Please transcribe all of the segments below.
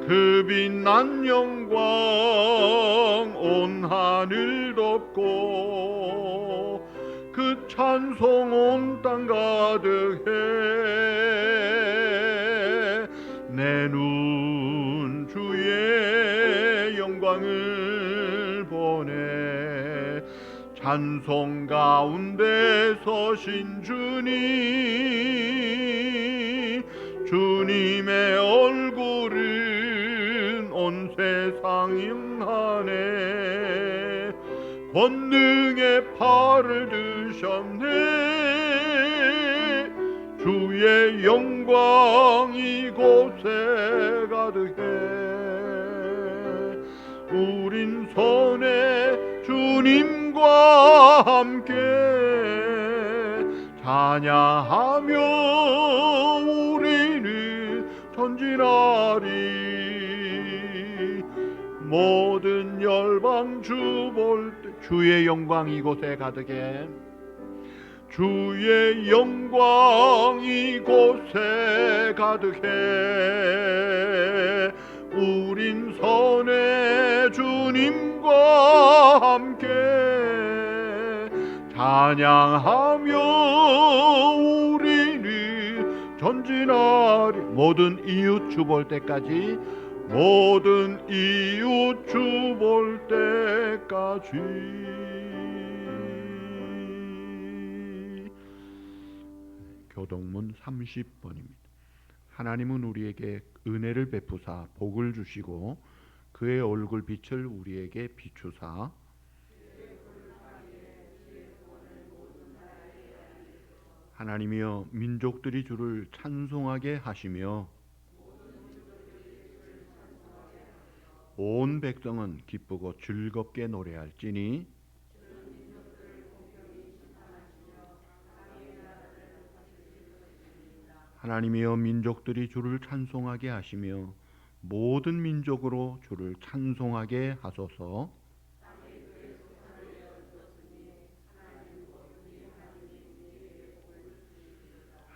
그 빛난 영광 온 하늘 덮고 그 찬송 온 땅 가득해 내 눈 주의 영광을 보네 찬송 가운데 서신 주님의 얼굴은 온 세상 응하네 권능의 팔을 드셨네 주의 영광 이곳에 가득해 우린 손에 주님과 함께 찬양하며 우리는 전진하리 모든 열방 주 볼 때 주의 영광 이곳에 가득해 주의 영광 이곳에 가득해 우린 선의 주님과 함께 찬양하며 우리는 전진하리 모든 이웃 주 볼 때까지 모든 이웃 주 볼 때까지 교동문 30번입니다. 하나님은 우리에게 은혜를 베푸사 복을 주시고 그의 얼굴 빛을 우리에게 비추사 하나님이여 민족들이 주를 찬송하게 하시며 온 백성은 기쁘고 즐겁게 노래할지니 하나님이여 민족들이 주를 찬송하게 하시며 모든 민족으로 주를 찬송하게 하소서.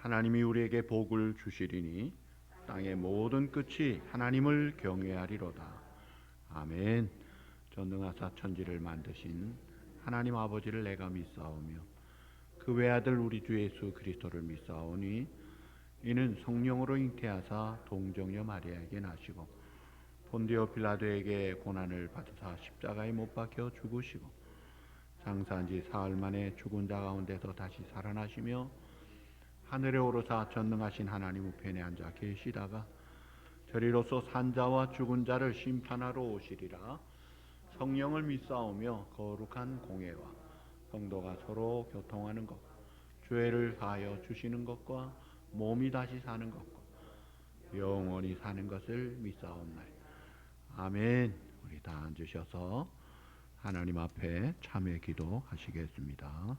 하나님이 우리에게 복을 주시리니 땅의 모든 끝이 하나님을 경외하리로다. 아멘. 전능하사 천지를 만드신 하나님 아버지를 내가 믿사오며 그 외아들 우리 주 예수 그리스도를 믿사오니 이는 성령으로 잉태하사 동정녀 마리아에게 나시고 본디오 빌라도에게 고난을 받으사 십자가에 못 박혀 죽으시고 장사한 지 사흘 만에 죽은 자 가운데서 다시 살아나시며 하늘에 오르사 전능하신 하나님 우편에 앉아 계시다가 저리로서 산자와 죽은 자를 심판하러 오시리라. 성령을 믿사오며 거룩한 공예와 성도가 서로 교통하는 것 죄를 사하여 주시는 것과 몸이 다시 사는 것과 영원히 사는 것을 믿사옵나이다. 아멘. 우리 다 앉으셔서 하나님 앞에 참회 기도하시겠습니다.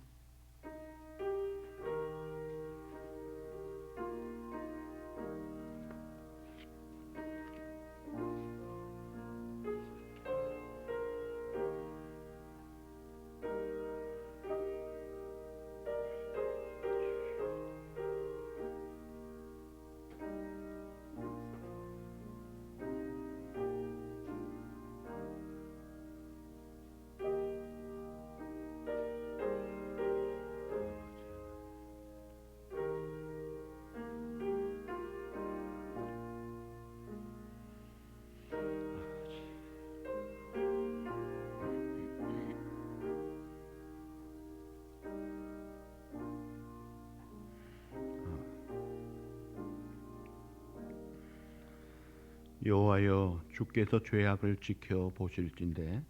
여호와여 주께서 죄악을 지켜 보실진대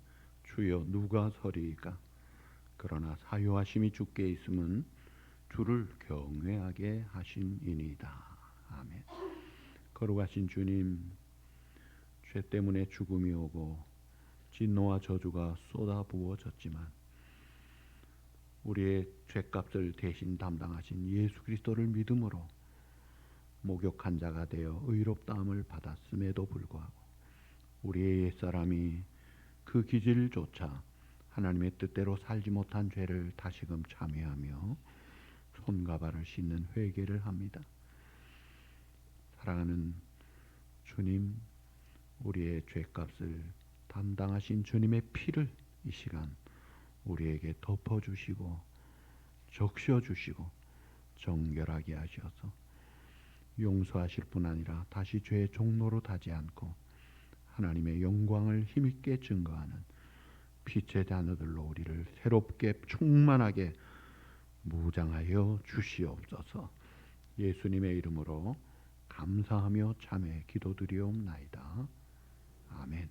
주여 누가 서리이까. 그러나 사요하심이 주께 있음은 주를 경외하게 하심이니이다. 아멘. 거룩하신 주님, 죄 때문에 죽음이 오고 진노와 저주가 쏟아부어졌지만 우리의 죄값을 대신 담당하신 예수 그리스도를 믿음으로 목욕한 자가 되어 의롭다함을 받았음에도 불구하고 우리의 옛사람이 그 기질조차 하나님의 뜻대로 살지 못한 죄를 다시금 참회하며 손과 발을 씻는 회개를 합니다. 사랑하는 주님, 우리의 죄값을 담당하신 주님의 피를 이 시간 우리에게 덮어주시고 적셔주시고 정결하게 하셔서 용서하실 뿐 아니라 다시 죄의 종로로 타지 않고 하나님의 영광을 힘있게 증거하는 빛의 자녀들로 우리를 새롭게 충만하게 무장하여 주시옵소서. 예수님의 이름으로 감사하며 참회 기도드리옵나이다. 아멘.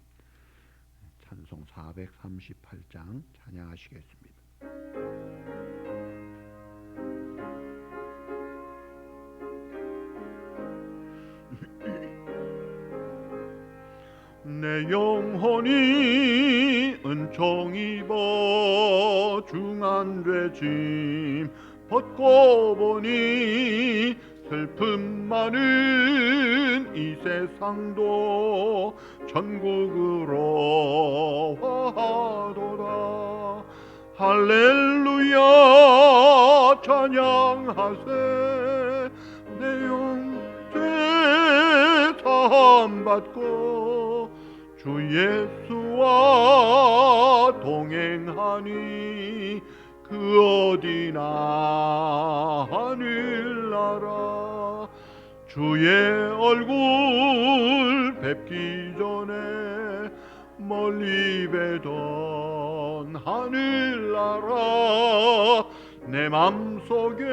찬송 438장 찬양하시겠습니다. 내 영혼이 은총 입어 중한 죄짐 벗고 보니 슬픔 많은 이 세상도 천국으로 화하도다. 할렐루야 찬양하세. 내 영죄 사함 받고 주 예수와 동행하니 그 어디나 하늘나라. 주의 얼굴 뵙기 전에 멀리 뵈던 하늘나라 내 맘속에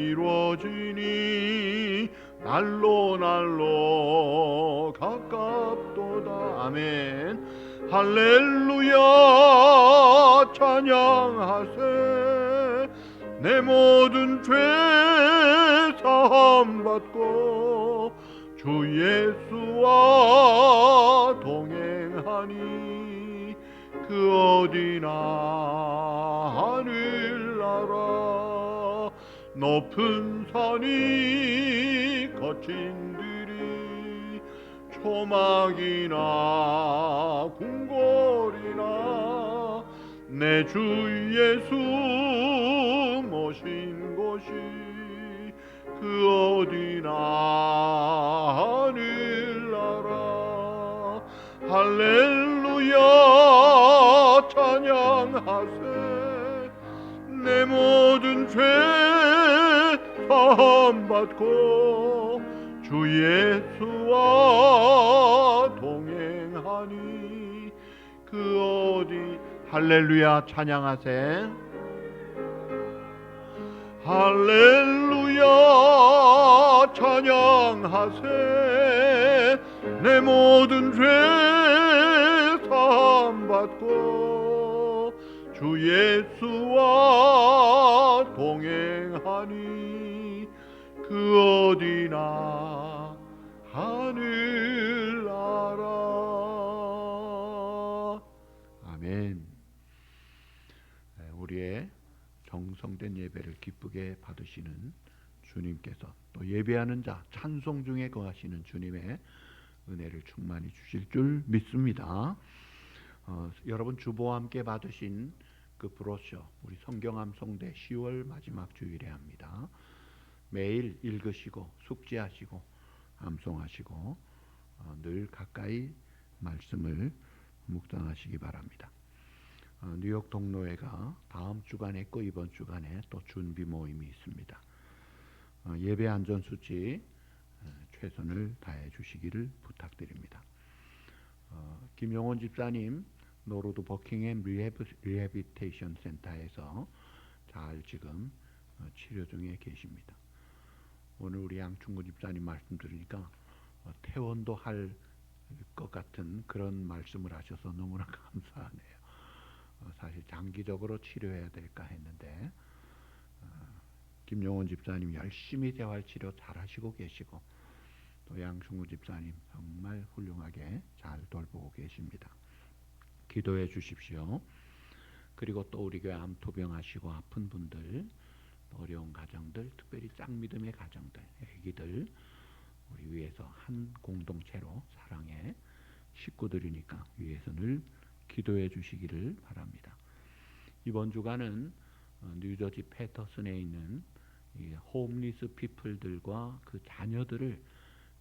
이루어지니 날로 날로 가깝도다. 아멘. 할렐루야 찬양하세. 내 모든 죄 사함 받고 주 예수와 동행하니 그 어디나 하늘나라. 높은 산이 거친 들이 초막이나 궁궐이나 내 주 예수 모신 곳이 그 어디나 하늘나라. 할렐루야 찬양하세. 내 모든 죄 사함 받고 주 예수와 동행하니 그 어디. 할렐루야 찬양하세. 할렐루야 찬양하세. 내 모든 죄 사함 받고 주 예수와 동행하니 그 어디나 하늘나라. 아멘. 우리의 정성된 예배를 기쁘게 받으시는 주님께서 또 예배하는 자 찬송 중에 거하시는 주님의 은혜를 충만히 주실 줄 믿습니다. 여러분 주보와 함께 받으신 그 브로셔 우리 성경암송대 10월 마지막 주일에 합니다. 매일 읽으시고 숙지하시고 암송하시고 늘 가까이 말씀을 묵상하시기 바랍니다. 뉴욕 동로회가 다음 주간에 있고 이번 주간에 또 준비 모임이 있습니다. 예배 안전수칙 최선을 다해 주시기를 부탁드립니다. 김용원 집사님 노로드 버킹햄 리해비테이션 센터에서 잘 지금 치료 중에 계십니다. 오늘 우리 양충구 집사님 말씀 들으니까 퇴원도 할 것 같은 그런 말씀을 하셔서 너무나 감사하네요. 사실 장기적으로 치료해야 될까 했는데 김용원 집사님 열심히 재활치료 잘 하시고 계시고 또 양충구 집사님 정말 훌륭하게 잘 돌보고 계십니다. 기도해 주십시오. 그리고 또 우리 교회 암투병하시고 아픈 분들, 어려운 가정들, 특별히 짝믿음의 가정들, 애기들 우리 위해서 한 공동체로 사랑의 식구들이니까 위해서 늘 기도해 주시기를 바랍니다. 이번 주간은 뉴저지 패터슨에 있는 이 홈리스 피플들과 그 자녀들을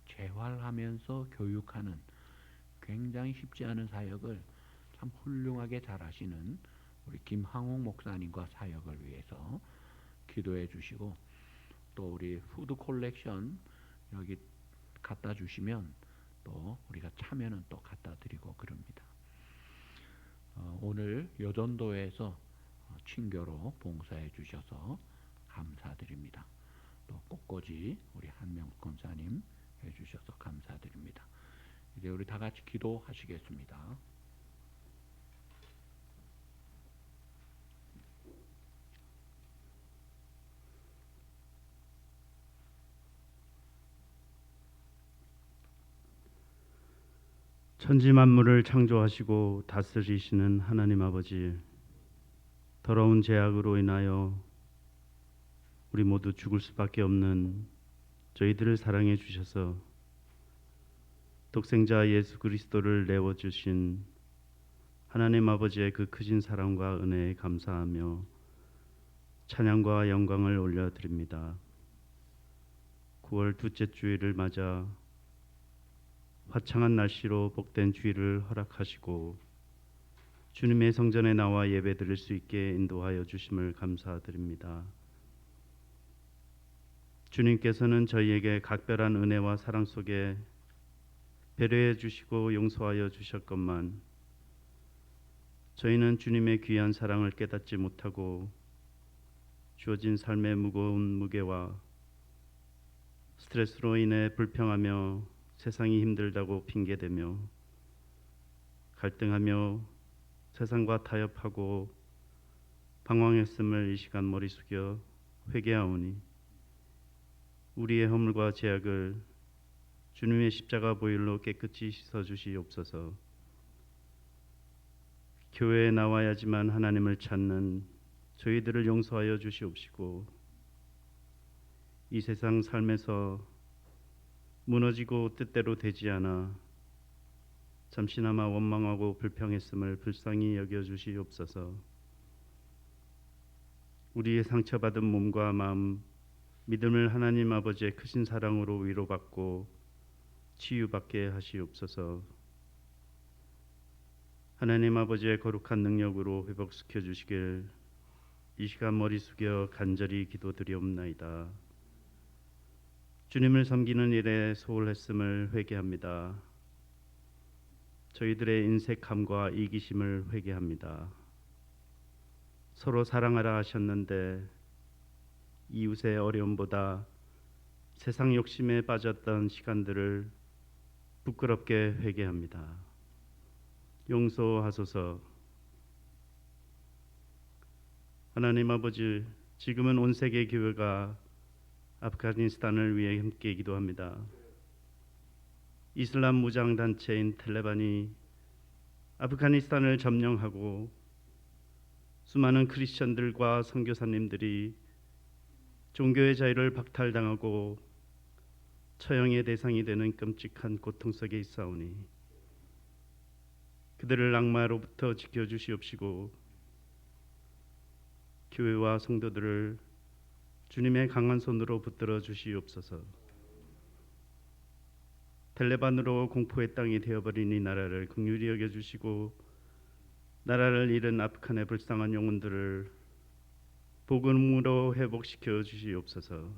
재활하면서 교육하는 굉장히 쉽지 않은 사역을 참 훌륭하게 잘하시는 우리 김항옥 목사님과 사역을 위해서 기도해 주시고, 또 우리 푸드 콜렉션 여기 갖다 주시면 또 우리가 차면은 또 갖다 드리고 그럽니다. 오늘 여전도에서 친교로 봉사해 주셔서 감사드립니다. 또 꽃꽂이 우리 한명 권사님 해주셔서 감사드립니다. 이제 우리 다 같이 기도하시겠습니다. 천지 만물을 창조하시고 다스리시는 하나님 아버지, 더러운 죄악으로 인하여 우리 모두 죽을 수밖에 없는 저희들을 사랑해 주셔서 독생자 예수 그리스도를 내어주신 하나님 아버지의 그 크신 사랑과 은혜에 감사하며 찬양과 영광을 올려드립니다. 9월 둘째 주일을 맞아 화창한 날씨로 복된 주일을 허락하시고 주님의 성전에 나와 예배드릴 수 있게 인도하여 주심을 감사드립니다. 주님께서는 저희에게 각별한 은혜와 사랑 속에 배려해 주시고 용서하여 주셨건만 저희는 주님의 귀한 사랑을 깨닫지 못하고 주어진 삶의 무거운 무게와 스트레스로 인해 불평하며 세상이 힘들다고 핑계대며 갈등하며 세상과 타협하고 방황했음을 이 시간 머리 숙여 회개하오니 우리의 허물과 죄악을 주님의 십자가 보혈로 깨끗이 씻어주시옵소서. 교회에 나와야지만 하나님을 찾는 저희들을 용서하여 주시옵시고 이 세상 삶에서 무너지고 뜻대로 되지 않아 잠시나마 원망하고 불평했음을 불쌍히 여겨주시옵소서. 우리의 상처받은 몸과 마음, 믿음을 하나님 아버지의 크신 사랑으로 위로받고 치유받게 하시옵소서. 하나님 아버지의 거룩한 능력으로 회복시켜 주시길 이 시간 머리 숙여 간절히 기도드리옵나이다. 주님을 섬기는 일에 소홀했음을 회개합니다. 저희들의 인색함과 이기심을 회개합니다. 서로 사랑하라 하셨는데 이웃의 어려움보다 세상 욕심에 빠졌던 시간들을 부끄럽게 회개합니다. 용서하소서. 하나님 아버지, 지금은 온 세계 교회가 아프가니스탄을 위해 함께 기도합니다. 이슬람 무장 단체인 탈레반이 아프가니스탄을 점령하고 수많은 크리스천들과 선교사님들이 종교의 자유를 박탈당하고 처형의 대상이 되는 끔찍한 고통 속에 있사오니 그들을 악마로부터 지켜주시옵시고 교회와 성도들을 주님의 강한 손으로 붙들어 주시옵소서. 탈레반으로 공포의 땅이 되어버린 이 나라를 긍휼히 여겨주시고 나라를 잃은 아프간의 불쌍한 영혼들을 복음으로 회복시켜 주시옵소서.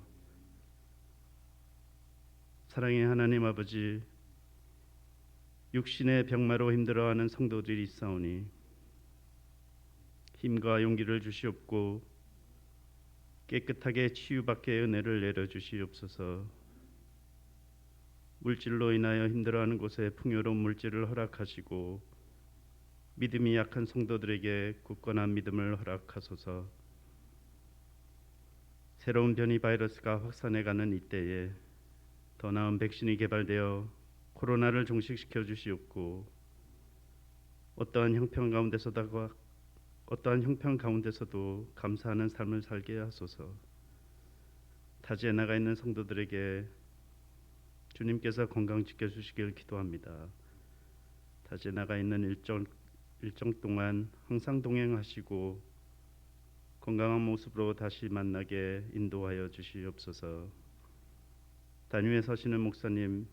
사랑의 하나님 아버지, 육신의 병마로 힘들어하는 성도들이 있사오니 힘과 용기를 주시옵고 깨끗하게 치유받게 은혜를 내려주시옵소서. 물질로 인하여 힘들어하는 곳에 풍요로운 물질을 허락하시고 믿음이 약한 성도들에게 굳건한 믿음을 허락하소서. 새로운 변이 바이러스가 확산해가는 이때에 더 나은 백신이 개발되어 코로나를 종식시켜 주시옵고 어떠한 형편 가운데서도 감사하는 삶을 살게 하소서. 타지에 나가 있는 성도들에게 주님께서 건강 지켜주시길 기도합니다. 타지에 나가 있는 일정 동안 항상 동행하시고 건강한 모습으로 다시 만나게 인도하여 주시옵소서. 단위에 서시는 목사님,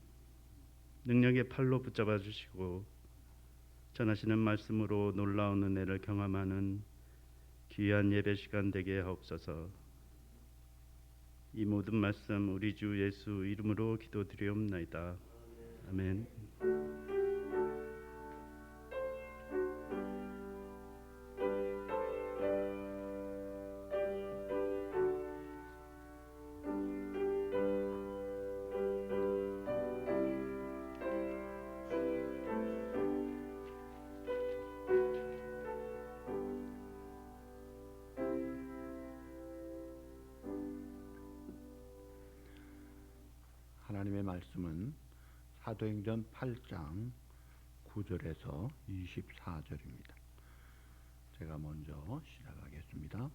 능력의 팔로 붙잡아 주시고 전하시는 말씀으로 놀라운 은혜를 경험하는 귀한 예배 시간 되게 하옵소서. 이 모든 말씀 우리 주 예수 이름으로 기도드리옵나이다. 아멘. 하나님의 말씀은 사도행전 8장 9절에서 24절입니다. 제가 먼저 시작하겠습니다.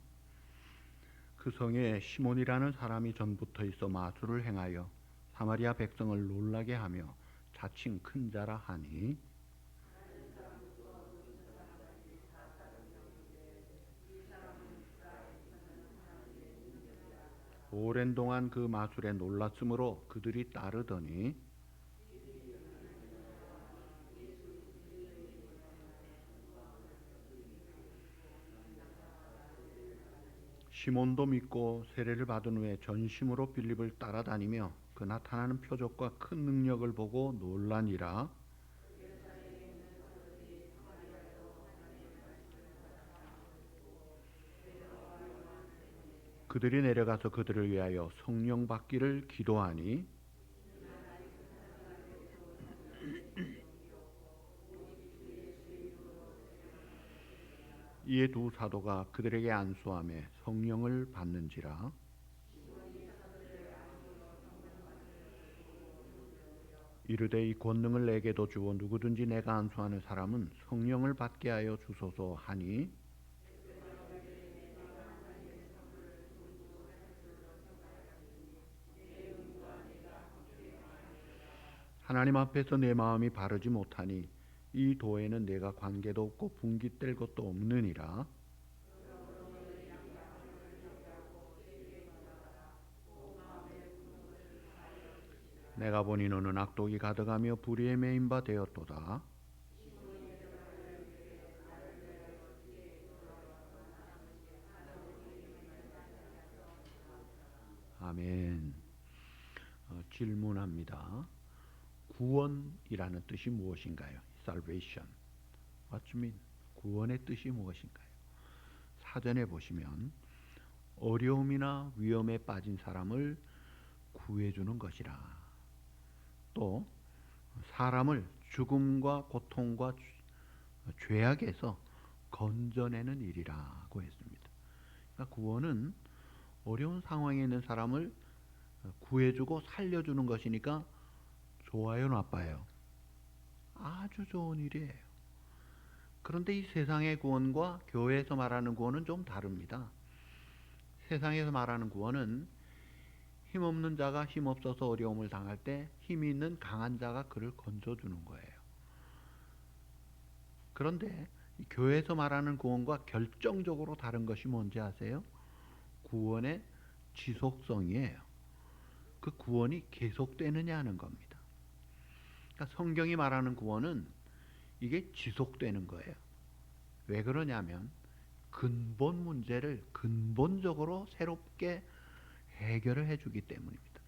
그 성에 시몬이라는 사람이 전부터 있어 마술을 행하여 사마리아 백성을 놀라게 하며 자칭 큰 자라 하니 오랜 동안 그 마술에 놀랐으므로 그들이 따르더니 시몬도 믿고 세례를 받은 후에 전심으로 빌립을 따라다니며 그 나타나는 표적과 큰 능력을 보고 놀라니라. 그들이 내려가서 그들을 위하여 성령 받기를 기도하니 이에 두 사도가 그들에게 안수하며 성령을 받는지라. 이르되 이 권능을 내게도 주어 누구든지 내가 안수하는 사람은 성령을 받게 하여 주소서 하니 하나님 앞에서 내 마음이 바르지 못하니 이 도에는 내가 관계도 없고 분깃될 것도 없느니라. 내가 보니 너는 악독이 가득하며 불의에 매인 바 되었도다. 아멘. 질문합니다. 구원이라는 뜻이 무엇인가요? Salvation. What you mean? 구원의 뜻이 무엇인가요? 사전에 보시면 어려움이나 위험에 빠진 사람을 구해주는 것이라. 또 사람을 죽음과 고통과 죄악에서 건져내는 일이라고 했습니다. 그러니까 구원은 어려운 상황에 있는 사람을 구해주고 살려주는 것이니까 좋아요, 나빠요? 아주 좋은 일이에요. 그런데 이 세상의 구원과 교회에서 말하는 구원은 좀 다릅니다. 세상에서 말하는 구원은 힘없는 자가 힘없어서 어려움을 당할 때 힘이 있는 강한 자가 그를 건져주는 거예요. 그런데 교회에서 말하는 구원과 결정적으로 다른 것이 뭔지 아세요? 구원의 지속성이에요. 그 구원이 계속되느냐 하는 겁니다. 그러니까 성경이 말하는 구원은 이게 지속되는 거예요. 왜 그러냐면 근본 문제를 근본적으로 새롭게 해결을 해주기 때문입니다.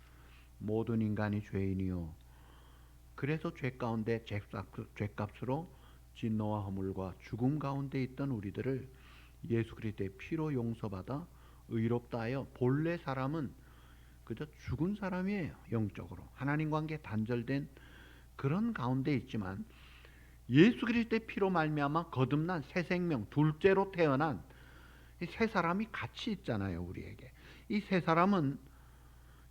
모든 인간이 죄인이요. 그래서 죄 가운데 죄값으로 진노와 허물과 죽음 가운데 있던 우리들을 예수 그리스도의 피로 용서받아 의롭다 하여 본래 사람은 그저 죽은 사람이에요. 영적으로 하나님 관계 단절된 그런 가운데 있지만 예수 그리스도의 피로 말미암아 거듭난 새 생명, 둘째로 태어난 이 새 사람이 같이 있잖아요. 우리에게 이 새 사람은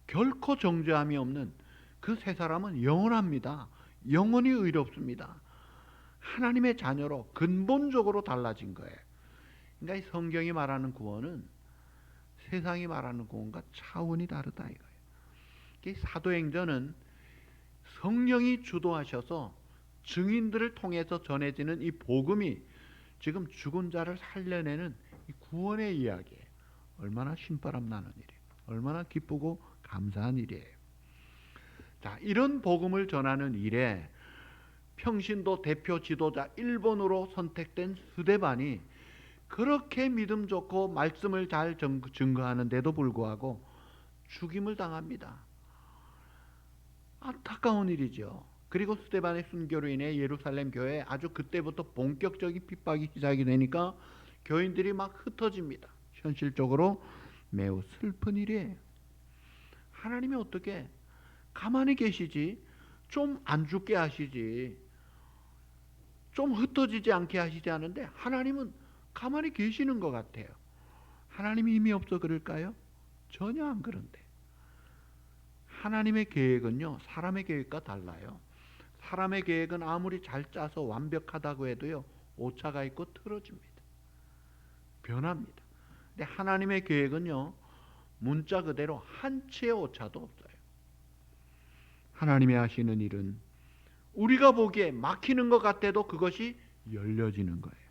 결코 정죄함이 없는 그 새 사람은 영원합니다. 영원히 의롭습니다. 하나님의 자녀로 근본적으로 달라진 거예요. 그러니까 이 성경이 말하는 구원은 세상이 말하는 구원과 차원이 다르다 이거예요. 이 사도행전은 성령이 주도하셔서 증인들을 통해서 전해지는 이 복음이 지금 죽은 자를 살려내는 이 구원의 이야기예요. 얼마나 신바람 나는 일이에요. 얼마나 기쁘고 감사한 일이에요. 자, 이런 복음을 전하는 일에 평신도 대표 지도자 1번으로 선택된 스데반이 그렇게 믿음 좋고 말씀을 잘 증거하는데도 불구하고 죽임을 당합니다. 안타까운 일이죠. 그리고 스데반의 순교로 인해 예루살렘 교회에 아주 그때부터 본격적인 핍박이 시작이 되니까 교인들이 막 흩어집니다. 현실적으로 매우 슬픈 일이에요. 하나님이 어떻게 가만히 계시지? 좀 안 죽게 하시지, 좀 흩어지지 않게 하시지 않은데 하나님은 가만히 계시는 것 같아요. 하나님이 힘이 없어 그럴까요? 전혀 안 그런데 하나님의 계획은요, 사람의 계획과 달라요. 사람의 계획은 아무리 잘 짜서 완벽하다고 해도요, 오차가 있고 틀어집니다. 변합니다. 근데 하나님의 계획은요, 문자 그대로 한 치의 오차도 없어요. 하나님이 하시는 일은 우리가 보기에 막히는 것 같아도 그것이 열려지는 거예요.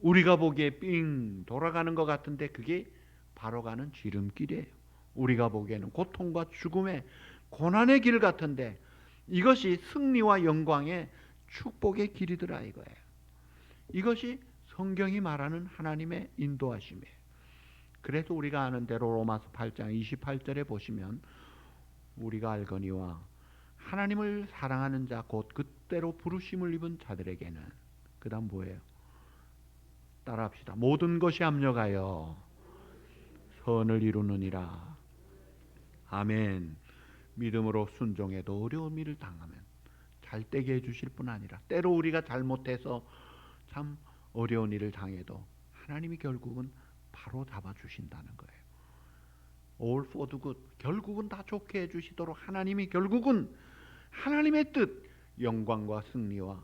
우리가 보기에 삥 돌아가는 것 같은데 그게 바로 가는 지름길이에요. 우리가 보기에는 고통과 죽음의 고난의 길 같은데 이것이 승리와 영광의 축복의 길이더라 이거예요. 이것이 성경이 말하는 하나님의 인도하심이에요. 그래서 우리가 아는 대로 로마서 8장 28절에 보시면 우리가 알거니와 하나님을 사랑하는 자 곧 그때로 부르심을 입은 자들에게는, 그 다음 뭐예요? 따라합시다. 모든 것이 합력하여 선을 이루느니라. 아멘. 믿음으로 순종해도 어려운 일을 당하면 잘 되게 해주실 뿐 아니라 때로 우리가 잘못해서 참 어려운 일을 당해도 하나님이 결국은 바로 잡아주신다는 거예요. All for the good. 결국은 다 좋게 해주시도록 하나님이 결국은 하나님의 뜻, 영광과 승리와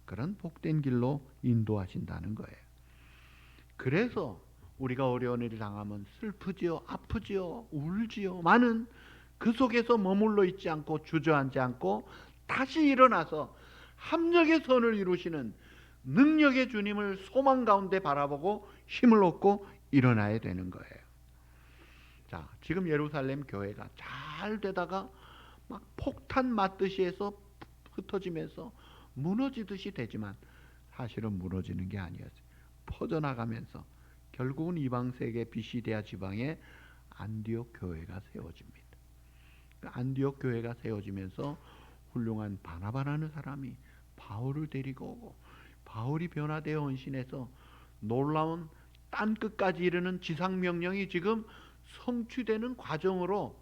그런 복된 길로 인도하신다는 거예요. 그래서 우리가 어려운 일을 당하면 슬프지요, 아프지요, 울지요. 많은 그 속에서 머물러 있지 않고 주저앉지 않고 다시 일어나서 합력의 선을 이루시는 능력의 주님을 소망 가운데 바라보고 힘을 얻고 일어나야 되는 거예요. 자, 지금 예루살렘 교회가 잘 되다가 막 폭탄 맞듯이 해서 흩어지면서 무너지듯이 되지만 사실은 무너지는 게 아니었어요. 퍼져나가면서 결국은 이방 세계 비시디아 지방에 안디옥 교회가 세워집니다. 안디옥 교회가 세워지면서 훌륭한 바나바라는 사람이 바울을 데리고 오고 바울이 변화되어 헌신해서 놀라운 땅 끝까지 이르는 지상 명령이 지금 성취되는 과정으로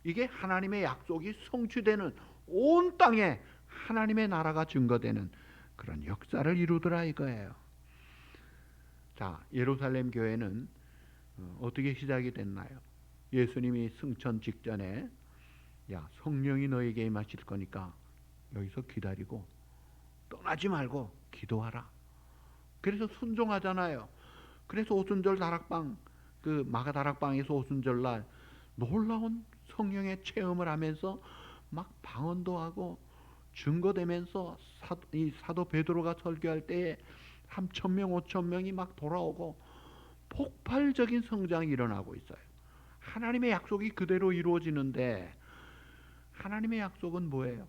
이게 하나님의 약속이 성취되는 온 땅에 하나님의 나라가 증거되는 그런 역사를 이루더라 이거예요. 자, 예루살렘 교회는 어떻게 시작이 됐나요? 예수님이 승천 직전에 야, 성령이 너에게 임하실 거니까 여기서 기다리고 떠나지 말고 기도하라. 그래서 순종하잖아요. 그래서 오순절 다락방, 그 마가 다락방에서 오순절 날 놀라운 성령의 체험을 하면서 막 방언도 하고 증거되면서 사도 베드로가 설교할 때에 3,000명, 5,000명이 막 돌아오고 폭발적인 성장이 일어나고 있어요. 하나님의 약속이 그대로 이루어지는데 하나님의 약속은 뭐예요?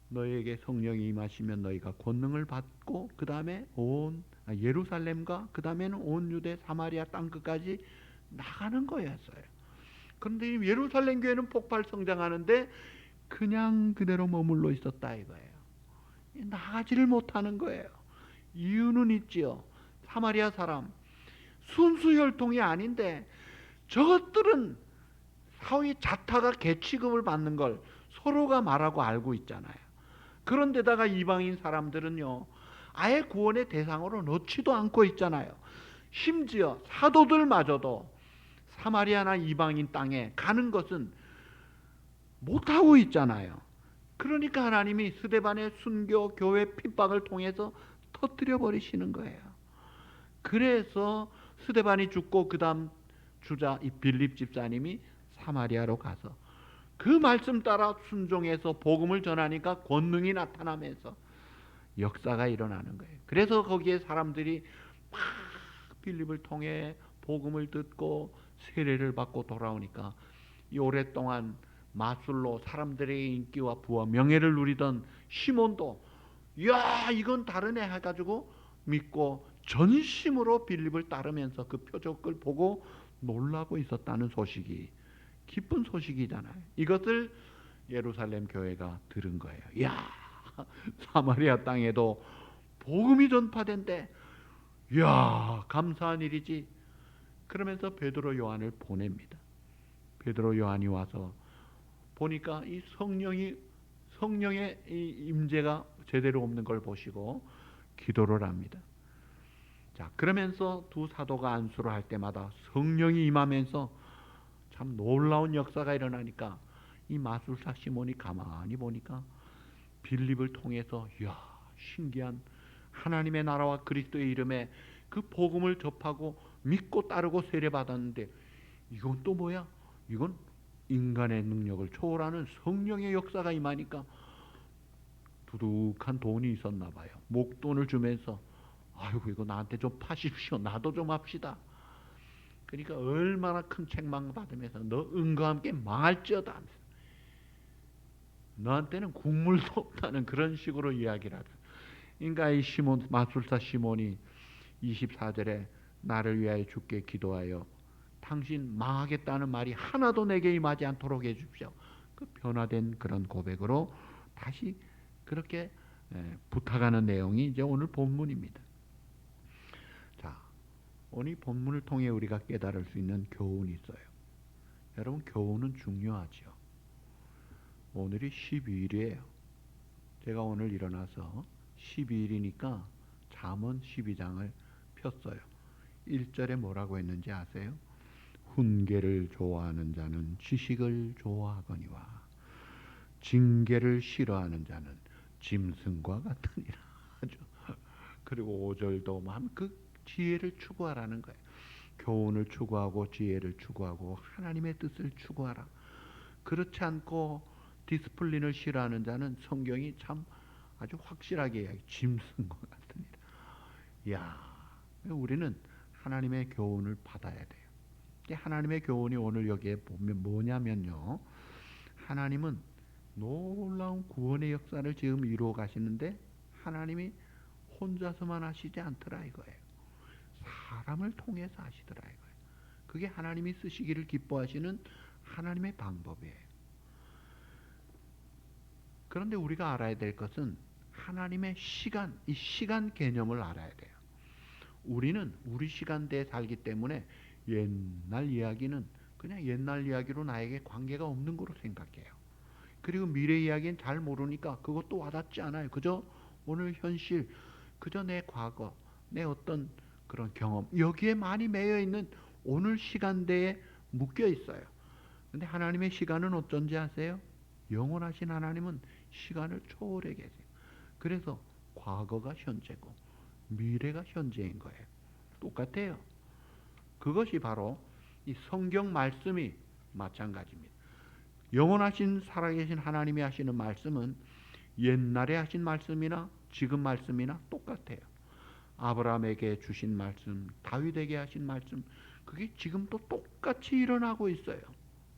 너희에게 성령이 임하시면 너희가 권능을 받고 그 다음에 온 예루살렘과 그 다음에는 온 유대 사마리아 땅끝까지 나가는 거였어요. 그런데 예루살렘 교회는 폭발 성장하는데 그냥 그대로 머물러 있었다 이거예요. 나가지를 못하는 거예요. 이유는 있지요. 사마리아 사람 순수 혈통이 아닌데 저것들은 사위 자타가 계취급을 받는 걸 서로가 말하고 알고 있잖아요. 그런데다가 이방인 사람들은요 아예 구원의 대상으로 넣지도 않고 있잖아요. 심지어 사도들마저도 사마리아나 이방인 땅에 가는 것은 못하고 있잖아요. 그러니까 하나님이 스데반의 순교 교회 핍박을 통해서 터뜨려 버리시는 거예요. 그래서 스데반이 죽고 그 다음 주자 이 빌립 집사님이 사마리아로 가서 그 말씀 따라 순종해서 복음을 전하니까 권능이 나타나면서 역사가 일어나는 거예요. 그래서 거기에 사람들이 막 빌립을 통해 복음을 듣고 세례를 받고 돌아오니까 이 오랫동안 마술로 사람들의 인기와 부와 명예를 누리던 시몬도 야 이건 다르네 해가지고 믿고 전심으로 빌립을 따르면서 그 표적을 보고 놀라고 있었다는 소식이 기쁜 소식이잖아요. 이것을 예루살렘 교회가 들은 거예요. 야 사마리아 땅에도 복음이 전파된대. 야 감사한 일이지. 그러면서 베드로 요한을 보냅니다. 베드로 요한이 와서 보니까 이 성령의 이 임재가 제대로 없는 걸 보시고 기도를 합니다. 자, 그러면서 두 사도가 안수를 할 때마다 성령이 임하면서 참 놀라운 역사가 일어나니까 이 마술사 시몬이 가만히 보니까 빌립을 통해서 이야 신기한 하나님의 나라와 그리스도의 이름에 그 복음을 접하고 믿고 따르고 세례받았는데 이건 또 뭐야? 이건 인간의 능력을 초월하는 성령의 역사가 임하니까 두둑한 돈이 있었나 봐요. 목돈을 주면서 아이고 이거 나한테 좀 파십시오. 나도 좀 합시다. 그러니까 얼마나 큰 책망 받으면서 너 은과 함께 망할지어다 하면서 너한테는 국물도 없다는 그런 식으로 이야기를 하죠. 그러니까 이 시몬 마술사 시몬이 24절에 나를 위하여 주께 기도하여 당신 망하겠다는 말이 하나도 내게 임하지 않도록 해주십시오. 그 변화된 그런 고백으로 다시 그렇게 부탁하는 내용이 이제 오늘 본문입니다. 자, 오늘 본문을 통해 우리가 깨달을 수 있는 교훈이 있어요. 여러분 교훈은 중요하죠. 오늘이 12일이에요. 제가 오늘 일어나서 12일이니까 잠언 12장을 폈어요. 1절에 뭐라고 했는지 아세요? 훈계를 좋아하는 자는 지식을 좋아하거니와 징계를 싫어하는 자는 짐승과 같으니라. 그리고 5절도 그 지혜를 추구하라는 거예요. 교훈을 추구하고 지혜를 추구하고 하나님의 뜻을 추구하라. 그렇지 않고 디스플린을 싫어하는 자는 성경이 참 아주 확실하게 이야기 짐승과 같으니라. 이야, 우리는 하나님의 교훈을 받아야 돼요. 하나님의 교훈이 오늘 여기에 보면 뭐냐면요, 하나님은 놀라운 구원의 역사를 지금 이루어 가시는데 하나님이 혼자서만 하시지 않더라 이거예요. 사람을 통해서 하시더라 이거예요. 그게 하나님이 쓰시기를 기뻐하시는 하나님의 방법이에요. 그런데 우리가 알아야 될 것은 하나님의 시간, 이 시간 개념을 알아야 돼요. 우리는 우리 시간대에 살기 때문에 옛날 이야기는 그냥 옛날 이야기로 나에게 관계가 없는 거로 생각해요. 그리고 미래 이야기는 잘 모르니까 그것도 와닿지 않아요. 그저 오늘 현실, 그저 내 과거, 내 어떤 그런 경험, 여기에 많이 매여 있는 오늘 시간대에 묶여 있어요. 근데 하나님의 시간은 어쩐지 아세요? 영원하신 하나님은 시간을 초월해 계세요. 그래서 과거가 현재고 미래가 현재인 거예요. 똑같아요. 그것이 바로 이 성경 말씀이 마찬가지입니다. 영원하신 살아계신 하나님이 하시는 말씀은 옛날에 하신 말씀이나 지금 말씀이나 똑같아요. 아브라함에게 주신 말씀, 다윗에게 하신 말씀, 그게 지금도 똑같이 일어나고 있어요.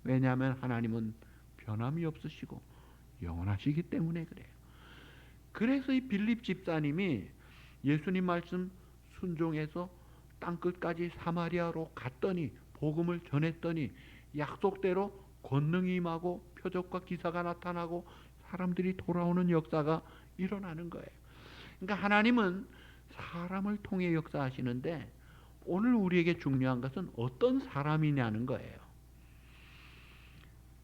왜냐하면 하나님은 변함이 없으시고 영원하시기 때문에 그래요. 그래서 이 빌립 집사님이 예수님 말씀 순종해서 땅끝까지 사마리아로 갔더니 복음을 전했더니 약속대로 권능이 임하고 표적과 기사가 나타나고 사람들이 돌아오는 역사가 일어나는 거예요. 그러니까 하나님은 사람을 통해 역사하시는데 오늘 우리에게 중요한 것은 어떤 사람이냐는 거예요.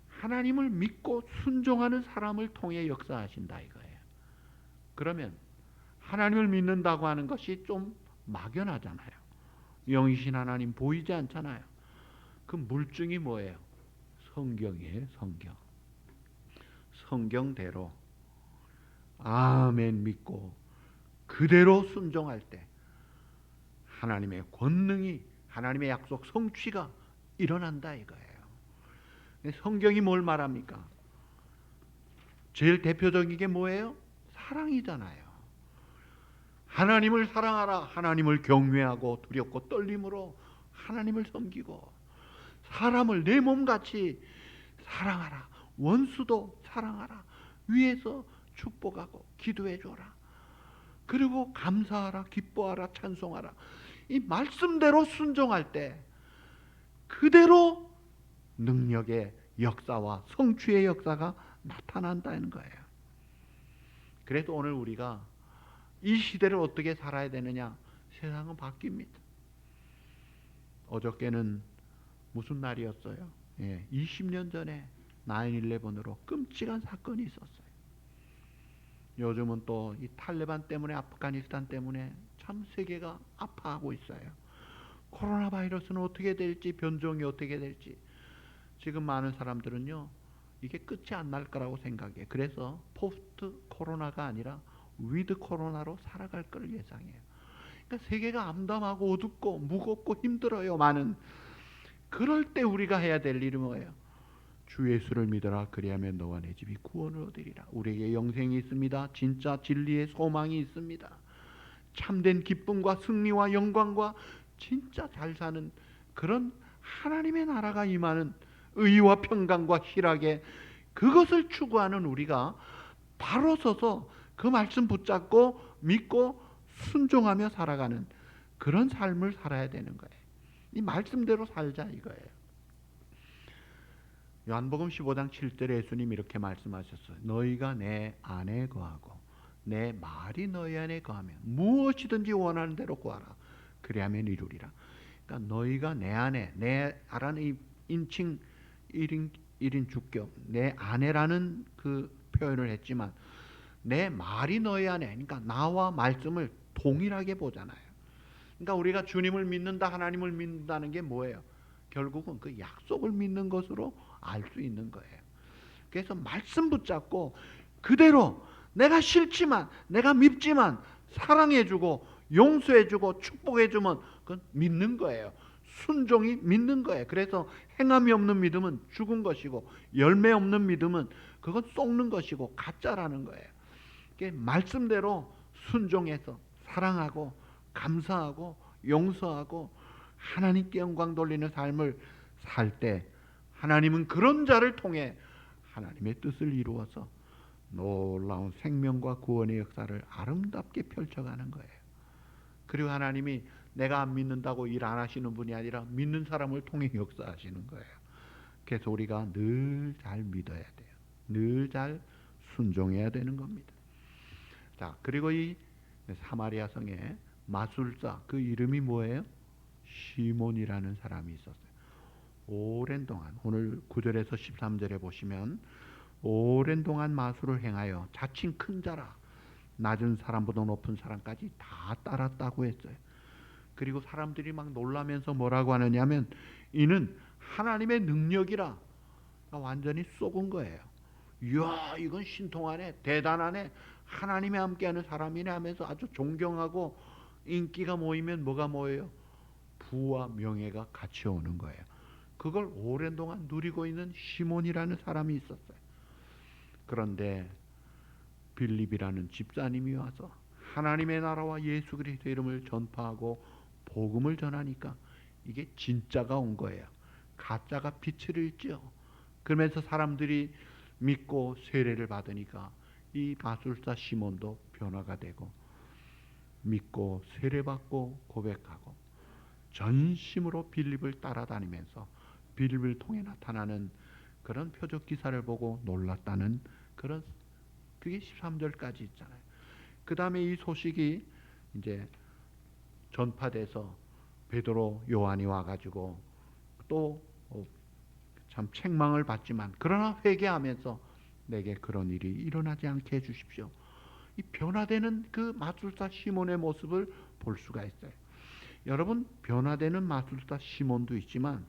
하나님을 믿고 순종하는 사람을 통해 역사하신다 이거예요. 그러면 하나님을 믿는다고 하는 것이 좀 막연하잖아요. 영이신 하나님 보이지 않잖아요. 그 물증이 뭐예요? 성경이에요. 성경. 성경대로 아멘 믿고 그대로 순종할 때 하나님의 권능이, 하나님의 약속 성취가 일어난다 이거예요. 성경이 뭘 말합니까? 제일 대표적인 게 뭐예요? 사랑이잖아요. 하나님을 사랑하라. 하나님을 경외하고 두렵고 떨림으로 하나님을 섬기고 사람을 내 몸같이 사랑하라. 원수도 사랑하라. 위에서 축복하고 기도해 줘라. 그리고 감사하라, 기뻐하라, 찬송하라. 이 말씀대로 순종할 때 그대로 능력의 역사와 성취의 역사가 나타난다는 거예요. 그래서 오늘 우리가 이 시대를 어떻게 살아야 되느냐? 세상은 바뀝니다. 어저께는 무슨 날이었어요? 20년 전에 9/11으로 끔찍한 사건이 있었어요. 요즘은 또 이 탈레반 때문에, 아프가니스탄 때문에 참 세계가 아파하고 있어요. 코로나 바이러스는 어떻게 될지, 변종이 어떻게 될지. 지금 많은 사람들은요, 이게 끝이 안 날 거라고 생각해요. 그래서 포스트 코로나가 아니라 위드 코로나로 살아갈 걸 예상해요. 그러니까 세계가 암담하고 어둡고 무겁고 힘들어요. 많은. 그럴 때 우리가 해야 될 일은 뭐예요? 주 예수를 믿어라. 그리하면 너와 내 집이 구원을 얻으리라. 우리에게 영생이 있습니다. 진짜 진리의 소망이 있습니다. 참된 기쁨과 승리와 영광과 진짜 잘 사는 그런 하나님의 나라가 임하는 의와 평강과 희락에, 그것을 추구하는 우리가 바로 서서 그 말씀 붙잡고 믿고 순종하며 살아가는 그런 삶을 살아야 되는 거예요. 이 말씀대로 살자 이거예요. 요한복음 15장 7절에 예수님이 이렇게 말씀하셨어요. 너희가 내 안에 거하고 내 말이 너희 안에 거하면 무엇이든지 원하는 대로 구하라. 그리하면 이루리라. 그러니까 너희가 내 안에, 내 아라는 이 인칭 1인 주격, 내 안에라는 그 표현을 했지만 내 말이 너희 안에, 그러니까 나와 말씀을 동일하게 보잖아요. 그러니까 우리가 주님을 믿는다, 하나님을 믿는다는 게 뭐예요? 결국은 그 약속을 믿는 것으로 알 수 있는 거예요. 그래서 말씀 붙잡고 그대로 내가 싫지만, 내가 밉지만 사랑해주고 용서해주고 축복해주면 그건 믿는 거예요. 순종이 믿는 거예요. 그래서 행함이 없는 믿음은 죽은 것이고 열매 없는 믿음은 그건 썩는 것이고 가짜라는 거예요. 말씀대로 순종해서 사랑하고 감사하고 용서하고 하나님께 영광 돌리는 삶을 살 때 하나님은 그런 자를 통해 하나님의 뜻을 이루어서 놀라운 생명과 구원의 역사를 아름답게 펼쳐가는 거예요. 그리고 하나님이 내가 안 믿는다고 일 안 하시는 분이 아니라 믿는 사람을 통해 역사하시는 거예요. 그래서 우리가 늘 잘 믿어야 돼요. 늘 잘 순종해야 되는 겁니다. 자, 그리고 이 사마리아 성에 마술사, 그 이름이 뭐예요? 시몬이라는 사람이 있었어요. 오랜 동안, 오늘 9절에서 13절에 보시면 오랜 동안 마술을 행하여 자칭 큰 자라 낮은 사람보다 높은 사람까지 다 따랐다고 했어요. 그리고 사람들이 막 놀라면서 뭐라고 하느냐면 이는 하나님의 능력이라 완전히 쏘은 거예요. 이야, 이건 신통하네, 대단하네, 하나님이 함께하는 사람이네 하면서 아주 존경하고 인기가 모이면 뭐가 모여요? 부와 명예가 같이 오는 거예요. 그걸 오랜 동안 누리고 있는 시몬이라는 사람이 있었어요. 그런데 빌립이라는 집사님이 와서 하나님의 나라와 예수 그리스도의 이름을 전파하고 복음을 전하니까 이게 진짜가 온 거예요. 가짜가 빛을 잃죠. 그러면서 사람들이 믿고 세례를 받으니까 이 마술사 시몬도 변화가 되고 믿고 세례받고 고백하고 전심으로 빌립을 따라다니면서 빌립을 통해 나타나는 그런 표적 기사를 보고 놀랐다는 그런, 그게 13절까지 있잖아요. 그 다음에 이 소식이 이제 전파돼서 베드로, 요한이 와가지고 또 참 책망을 받지만 그러나 회개하면서 내게 그런 일이 일어나지 않게 해주십시오. 이 변화되는 그 마술사 시몬의 모습을 볼 수가 있어요. 여러분, 변화되는 마술사 시몬도 있지만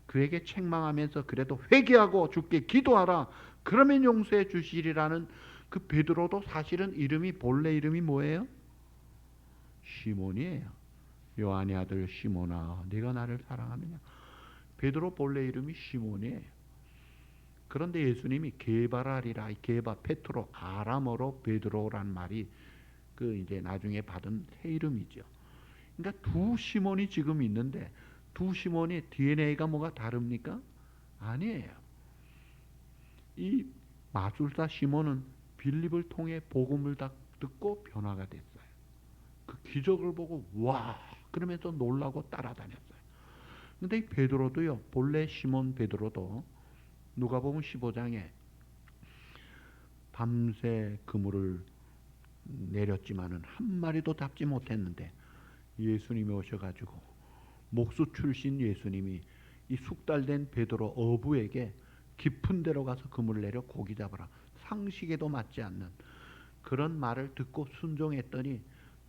그에게 책망하면서 그래도 회개하고 주께 기도하라, 그러면 용서해 주시리라는 그 베드로도 사실은 이름이, 본래 이름이 뭐예요? 시몬이에요. 요한의 아들 시몬아, 네가 나를 사랑하느냐. 베드로 본래 이름이 시몬이에요. 그런데 예수님이 게바라리라, 게바, 페트로, 아람어로 베드로란 말이 그 이제 나중에 받은 새 이름이죠. 그러니까 두 시몬이 지금 있는데 두 시몬이 DNA가 뭐가 다릅니까? 아니에요. 이 마술사 시몬은 빌립을 통해 복음을 듣고 변화가 됐어요. 그 기적을 보고 와 그러면서 놀라고 따라다녔어요. 근데 이 베드로도요, 본래 시몬 베드로도 누가복음 15장에 밤새 그물을 내렸지만은 한 마리도 잡지 못했는데 예수님이 오셔가지고 목수 출신 예수님이 이 숙달된 베드로 어부에게 깊은 데로 가서 그물을 내려 고기 잡아라, 상식에도 맞지 않는 그런 말을 듣고 순종했더니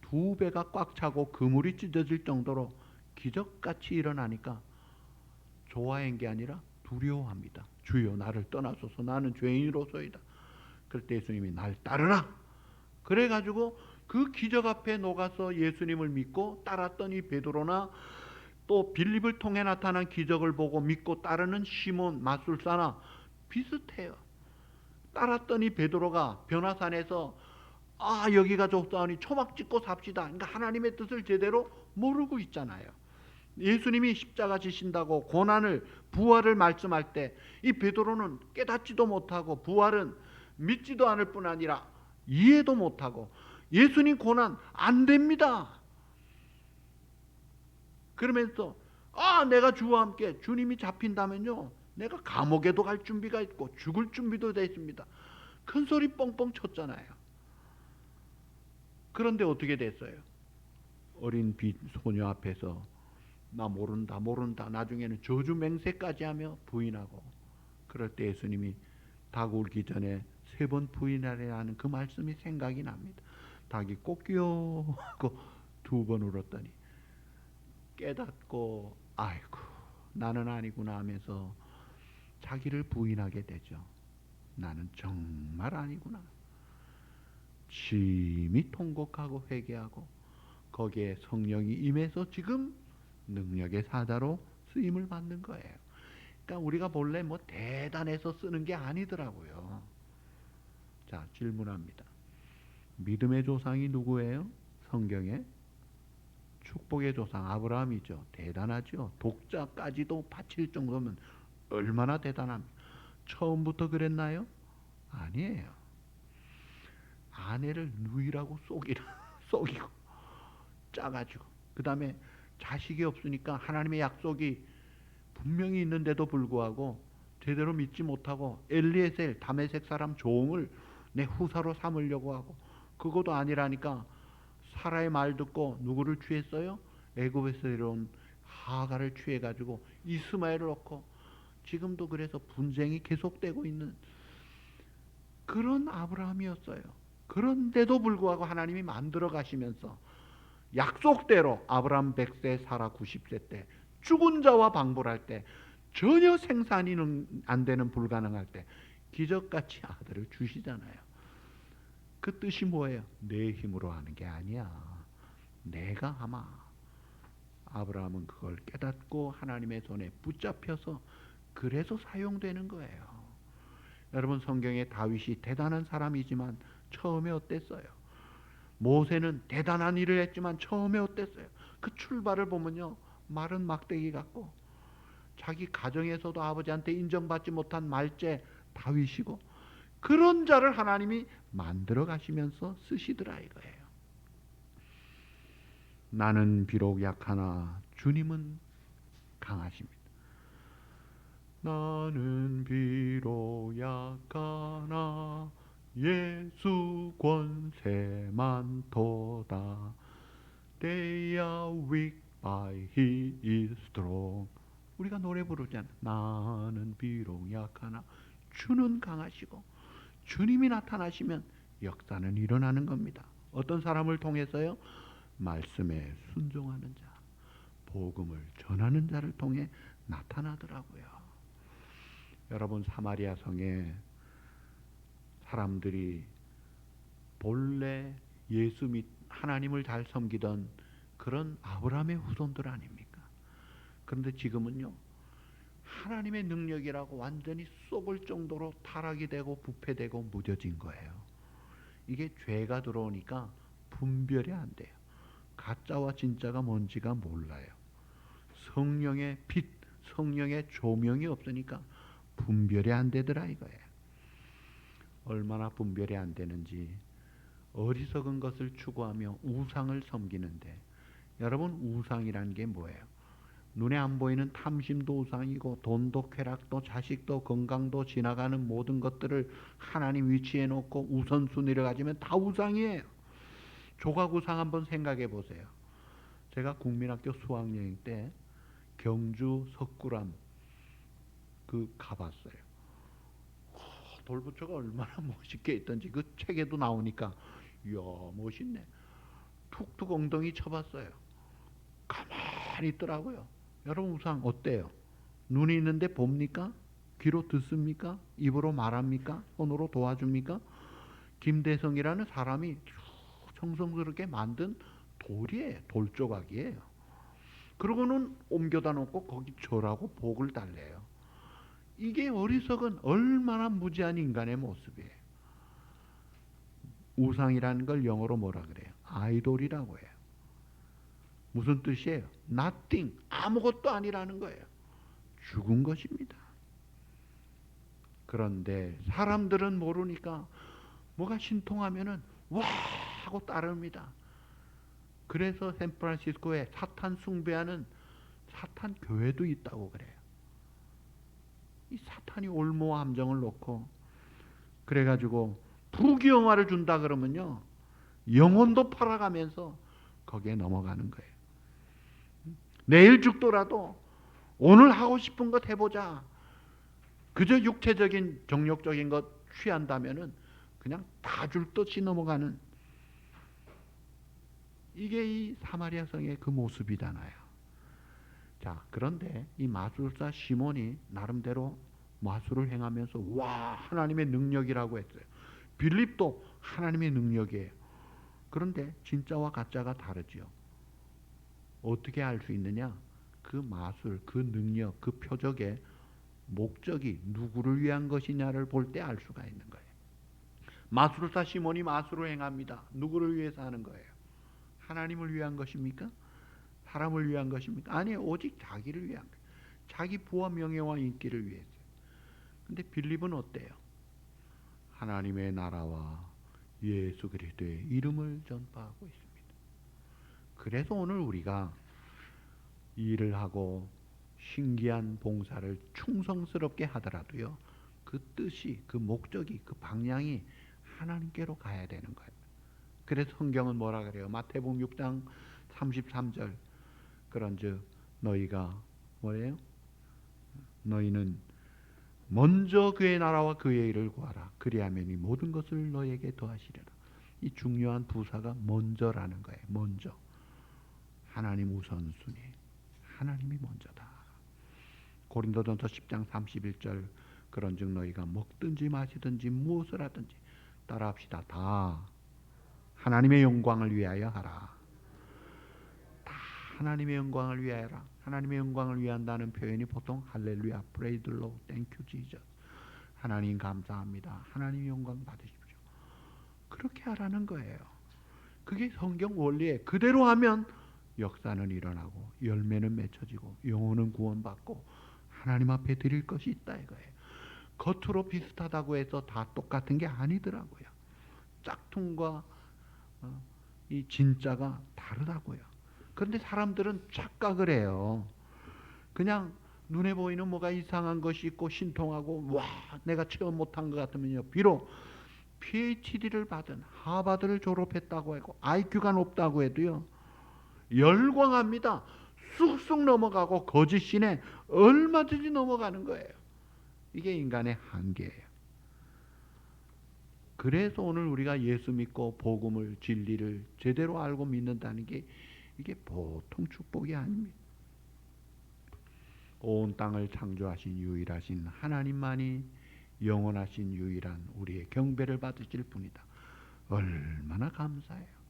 두 배가 꽉 차고 그물이 찢어질 정도로 기적같이 일어나니까 좋아한 게 아니라 두려워합니다. 주여 나를 떠나소서, 나는 죄인으로소이다. 그럴 때 예수님이 날 따르라. 그래가지고 그 기적 앞에 녹아서 예수님을 믿고 따랐던 이 베드로나 또 빌립을 통해 나타난 기적을 보고 믿고 따르는 시몬 마술사나 비슷해요. 따랐던 이 베드로가 변화산에서 여기가 좁다니 초막 찍고 삽시다. 그러니까 하나님의 뜻을 제대로 모르고 있잖아요. 예수님이 십자가 지신다고 고난을 부활을 말씀할 때 이 베드로는 깨닫지도 못하고 부활은 믿지도 않을 뿐 아니라 이해도 못하고 예수님 고난 안 됩니다. 그러면서 내가 주와 함께 주님이 잡힌다면요 내가 감옥에도 갈 준비가 있고 죽을 준비도 되어 있습니다. 큰 소리 뻥뻥 쳤잖아요. 그런데 어떻게 됐어요? 어린 소녀 앞에서 나 모른다 나중에는 저주 맹세까지 하며 부인하고, 그럴 때 예수님이 닭 울기 전에 3번 부인하려 하는 그 말씀이 생각이 납니다. 닭이 꼬끼요 하고 2번 울었더니 깨닫고 아이고 나는 아니구나 하면서 자기를 부인하게 되죠. 나는 정말 아니구나. 심히 통곡하고 회개하고 거기에 성령이 임해서 지금 능력의 사자로 쓰임을 받는 거예요. 그러니까 우리가 본래 대단해서 쓰는 게 아니더라고요. 자, 질문합니다. 믿음의 조상이 누구예요? 성경에 축복의 조상 아브라함이죠. 대단하죠. 독자까지도 바칠 정도면 얼마나 대단합니까? 처음부터 그랬나요? 아니에요. 아내를 누이라고 속이고 짜가지고 그 다음에 자식이 없으니까 하나님의 약속이 분명히 있는데도 불구하고 제대로 믿지 못하고 엘리에셀 다메섹 사람 종을 내 후사로 삼으려고 하고, 그것도 아니라니까 사라의 말 듣고 누구를 취했어요? 애굽에서 내려온 하가를 취해가지고 이스마엘을 얻고 지금도 그래서 분쟁이 계속되고 있는 그런 아브라함이었어요. 그런데도 불구하고 하나님이 만들어 가시면서 약속대로 아브라함 100세 사라 90세 때 죽은 자와 방불할 때 전혀 생산이 안 되는 불가능할 때 기적같이 아들을 주시잖아요. 그 뜻이 뭐예요? 내 힘으로 하는 게 아니야. 내가 아마 아브라함은 그걸 깨닫고 하나님의 손에 붙잡혀서 그래서 사용되는 거예요. 여러분 성경에 다윗이 대단한 사람이지만 처음에 어땠어요? 모세는 대단한 일을 했지만 처음에 어땠어요? 그 출발을 보면요 마른 막대기 같고 자기 가정에서도 아버지한테 인정받지 못한 말제 다윗이고, 그런 자를 하나님이 만들어 가시면서 쓰시더라 이거예요. 나는 비록 약하나 주님은 강하십니다. 나는 비록 약하나 예수 권세 많도다. They are weak but he is strong. 우리가 노래 부르잖아. 나는 비록 약하나 주는 강하시고, 주님이 나타나시면 역사는 일어나는 겁니다. 어떤 사람을 통해서요? 말씀에 순종하는 자, 복음을 전하는 자를 통해 나타나더라고요. 여러분 사마리아 성에 사람들이 본래 예수 믿 하나님을 잘 섬기던 그런 아브라함의 후손들 아닙니까? 그런데 지금은요 하나님의 능력이라고 완전히 썩을 정도로 타락이 되고 부패되고 무뎌진 거예요. 이게 죄가 들어오니까 분별이 안 돼요. 가짜와 진짜가 뭔지가 몰라요. 성령의 빛, 성령의 조명이 없으니까 분별이 안 되더라 이거예요. 얼마나 분별이 안 되는지 어리석은 것을 추구하며 우상을 섬기는데, 여러분 우상이라는 게 뭐예요? 눈에 안 보이는 탐심도 우상이고 돈도 쾌락도 자식도 건강도 지나가는 모든 것들을 하나님 위치에 놓고 우선순위를 가지면 다 우상이에요. 조각 우상 한번 생각해 보세요. 제가 국민학교 수학여행 때 경주 석굴암 가봤어요. 돌부처가 얼마나 멋있게 있던지 그 책에도 나오니까 이야 멋있네. 툭툭 엉덩이 쳐봤어요. 가만히 있더라고요. 여러분 우상 어때요? 눈이 있는데 봅니까? 귀로 듣습니까? 입으로 말합니까? 손으로 도와줍니까? 김대성이라는 사람이 정성스럽게 만든 돌이에요. 돌조각이에요. 그러고는 옮겨다 놓고 거기 절하고 복을 달래요. 이게 어리석은 얼마나 무지한 인간의 모습이에요. 우상이라는 걸 영어로 뭐라 그래요? 아이돌이라고 해요. 무슨 뜻이에요? nothing, 아무것도 아니라는 거예요. 죽은 것입니다. 그런데 사람들은 모르니까 뭐가 신통하면은 와 하고 따릅니다. 그래서 샌프란시스코에 사탄 숭배하는 사탄 교회도 있다고 그래요. 이 사탄이 올무 함정을 놓고 그래가지고 부귀영화를 준다 그러면요 영혼도 팔아가면서 거기에 넘어가는 거예요. 내일 죽더라도 오늘 하고 싶은 것 해보자. 그저 육체적인 정욕적인 것 취한다면은 그냥 다 줄 듯이 넘어가는, 이게 이 사마리아 성의 그 모습이잖아요. 자, 그런데 이 마술사 시몬이 나름대로 마술을 행하면서 와 하나님의 능력이라고 했어요. 빌립도 하나님의 능력이에요. 그런데 진짜와 가짜가 다르지요. 어떻게 알 수 있느냐? 그 마술, 그 능력, 그 표적의 목적이 누구를 위한 것이냐를 볼 때 알 수가 있는 거예요. 마술사 시몬이 마술을 행합니다. 누구를 위해서 하는 거예요? 하나님을 위한 것입니까? 사람을 위한 것입니까? 아니에요. 오직 자기를 위한 거예요. 자기 부와 명예와 인기를 위해서. 근데 빌립은 어때요? 하나님의 나라와 예수 그리스도의 이름을 전파하고 있습니다. 그래서 오늘 우리가 일을 하고 신기한 봉사를 충성스럽게 하더라도요, 그 뜻이, 그 목적이, 그 방향이 하나님께로 가야 되는 거예요. 그래서 성경은 뭐라 그래요? 마태복음 6장 33절 그런즉 너희가 뭐예요? 너희는 먼저 그의 나라와 그의 일을 구하라. 그리하면 이 모든 것을 너희에게 더하시리라. 이 중요한 부사가 먼저라는 거예요. 먼저. 하나님 우선순위. 하나님이 먼저다. 고린도전서 10장 31절 그런즉 너희가 먹든지 마시든지 무엇을 하든지 따라합시다. 다 하나님의 영광을 위하여 하라. 다 하나님의 영광을 위하여 하라. 하나님의 영광을 위한다는 표현이 보통 할렐루야, praise the Lord, thank you Jesus. 하나님 감사합니다. 하나님 영광 받으십시오. 그렇게 하라는 거예요. 그게 성경 원리에 그대로 하면 역사는 일어나고 열매는 맺혀지고 영혼은 구원받고 하나님 앞에 드릴 것이 있다 이거예요. 겉으로 비슷하다고 해서 다 똑같은 게 아니더라고요. 짝퉁과 이 진짜가 다르다고요. 그런데 사람들은 착각을 해요. 그냥 눈에 보이는 뭐가 이상한 것이 있고 신통하고 와 내가 체험 못한 것 같으면요, 비록 PhD를 받은 하버드를 졸업했다고 하고 IQ가 높다고 해도요 열광합니다. 쑥쑥 넘어가고 거짓신에 얼마든지 넘어가는 거예요. 이게 인간의 한계예요. 그래서 오늘 우리가 예수 믿고 복음을 진리를 제대로 알고 믿는다는 게 이게 보통 축복이 아닙니다. 온 땅을 창조하신 유일하신 하나님만이 영원하신 유일한 우리의 경배를 받으실 분이다. 얼마나 감사해요.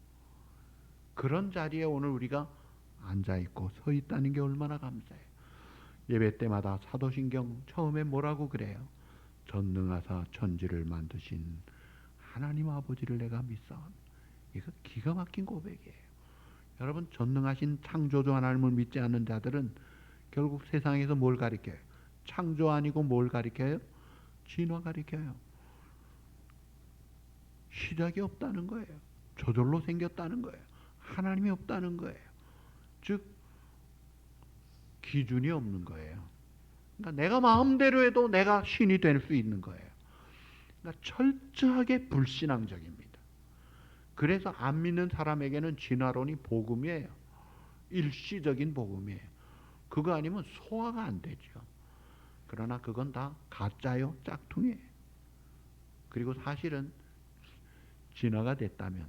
그런 자리에 오늘 우리가 앉아있고 서 있다는 게 얼마나 감사해요. 예배 때마다 사도신경 처음에 뭐라고 그래요? 전능하사 천지를 만드신 하나님 아버지를 내가 믿사오니. 이거 기가 막힌 고백이에요. 여러분 전능하신 창조주 하나님을 믿지 않는 자들은 결국 세상에서 뭘 가리켜요? 창조 아니고 뭘 가리켜요? 진화 가리켜요. 시작이 없다는 거예요. 저절로 생겼다는 거예요. 하나님이 없다는 거예요. 즉 기준이 없는 거예요. 그러니까 내가 마음대로 해도 내가 신이 될 수 있는 거예요. 그러니까 철저하게 불신앙적입니다. 그래서 안 믿는 사람에게는 진화론이 복음이에요. 일시적인 복음이에요. 그거 아니면 소화가 안 되죠. 그러나 그건 다 가짜요, 짝퉁이에요. 그리고 사실은 진화가 됐다면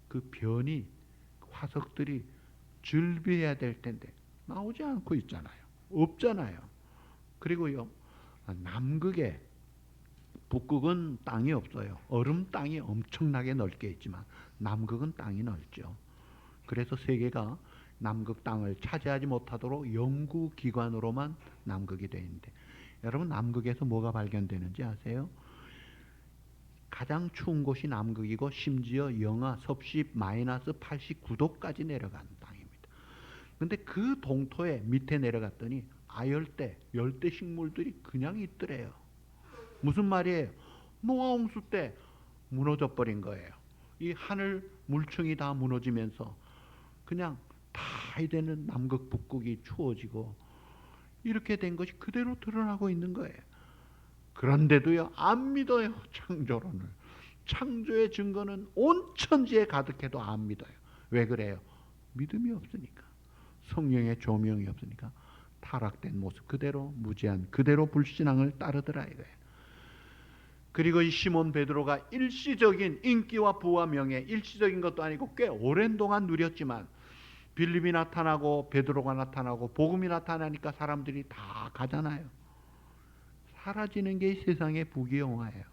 그 변이, 화석들이 즐비해야 될 텐데 나오지 않고 있잖아요. 없잖아요. 그리고요, 남극에, 북극은 땅이 없어요. 얼음 땅이 엄청나게 넓게 있지만 남극은 땅이 넓죠. 그래서 세계가 남극 땅을 차지하지 못하도록 연구기관으로만 남극이 되어 있는데, 여러분 남극에서 뭐가 발견되는지 아세요? 가장 추운 곳이 남극이고 심지어 영하 섭씨 마이너스 89도까지 내려간 땅입니다. 그런데 그 동토에 밑에 내려갔더니 아열대, 열대 식물들이 그냥 있더래요. 무슨 말이에요? 노아홍수 때 무너져 버린 거예요. 이 하늘 물층이 다 무너지면서 그냥 다 이제는 남극 북극이 추워지고 이렇게 된 것이 그대로 드러나고 있는 거예요. 그런데도요 안 믿어요. 창조론을. 창조의 증거는 온 천지에 가득해도 안 믿어요. 왜 그래요? 믿음이 없으니까. 성령의 조명이 없으니까 타락된 모습 그대로, 무지한 그대로 불신앙을 따르더라 이거예요. 그리고 이 시몬 베드로가 일시적인 인기와 부와 명예, 일시적인 것도 아니고 꽤 오랜 동안 누렸지만 빌립이 나타나고 베드로가 나타나고 복음이 나타나니까 사람들이 다 가잖아요. 사라지는 게 세상의 부귀영화예요.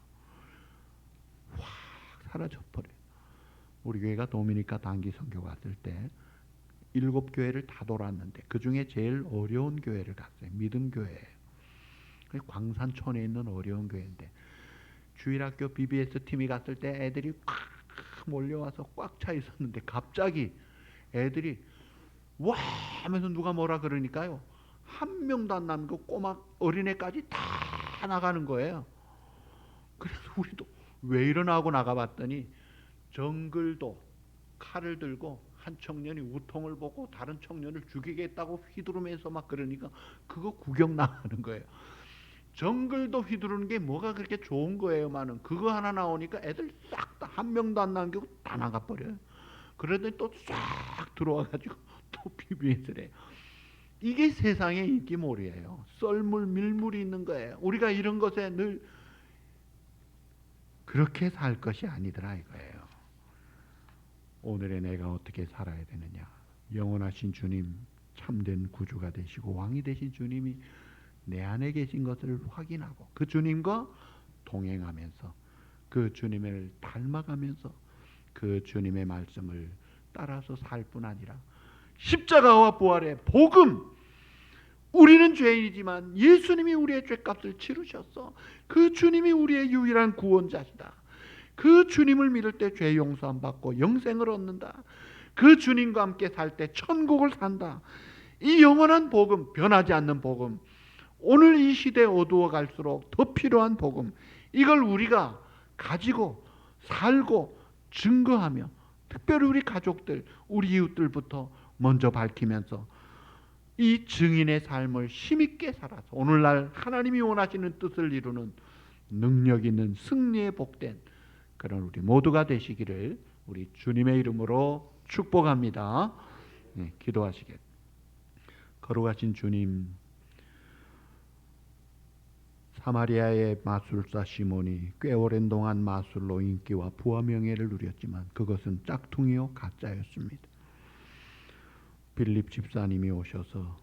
확 사라져버려요. 우리 교회가 도미니카 단기 선교 갔을 때 7교회를 다 돌았는데 그 중에 제일 어려운 교회를 갔어요. 믿음 교회예요. 광산촌에 있는 어려운 교회인데 주일학교 BBS 팀이 갔을 때 애들이 꽉 몰려와서 꽉 차 있었는데 갑자기 애들이 와 하면서 누가 뭐라 그러니까요. 한 명도 안 남고 꼬막 어린애까지 다 나가는 거예요. 그래서 우리도 왜 이러나 하고 나가봤더니 정글도 칼을 들고 한 청년이 우통을 보고 다른 청년을 죽이겠다고 휘두르면서 막 그러니까 그거 구경 나가는 거예요. 정글도 휘두르는 게 뭐가 그렇게 좋은 거예요만은 그거 하나 나오니까 애들 싹 다 한 명도 안 남기고 다 나가버려요. 그러더니 또 싹 들어와가지고 또 BBS래. 이게 세상의 인기몰이에요. 썰물 밀물이 있는 거예요. 우리가 이런 것에 늘 그렇게 살 것이 아니더라 이거예요. 오늘의 내가 어떻게 살아야 되느냐. 영원하신 주님, 참된 구주가 되시고 왕이 되신 주님이 내 안에 계신 것을 확인하고 그 주님과 동행하면서 그 주님을 닮아가면서 그 주님의 말씀을 따라서 살 뿐 아니라 십자가와 부활의 복음, 우리는 죄인이지만 예수님이 우리의 죄값을 치르셨어. 그 주님이 우리의 유일한 구원자시다. 그 주님을 믿을 때 죄 용서함 받고 영생을 얻는다. 그 주님과 함께 살 때 천국을 산다. 이 영원한 복음, 변하지 않는 복음, 오늘 이 시대에 어두워 갈수록 더 필요한 복음, 이걸 우리가 가지고 살고 증거하며 특별히 우리 가족들, 우리 이웃들부터 먼저 밝히면서 이 증인의 삶을 힘있게 살아서 오늘날 하나님이 원하시는 뜻을 이루는 능력 있는 승리에 복된 그런 우리 모두가 되시기를 우리 주님의 이름으로 축복합니다. 네, 기도하시겠습니다. 거룩하신 주님, 사마리아의 마술사 시몬이 꽤 오랜 동안 마술로 인기와 부와 명예를 누렸지만 그것은 짝퉁이요 가짜였습니다. 빌립 집사님이 오셔서